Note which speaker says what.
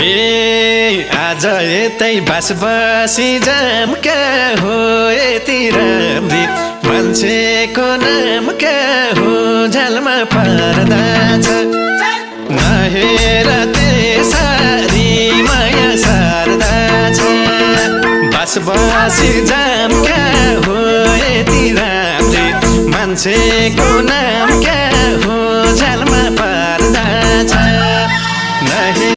Speaker 1: आज यतै बसी जाम क्या हो यति राम्री मान्छेको नाम क्या हो झ्यालमा पर्दा छ नहेर त्यसरी माया सार्दा छ बसी जाम क्या हो यति राम्री मान्छेको नाम क्या हो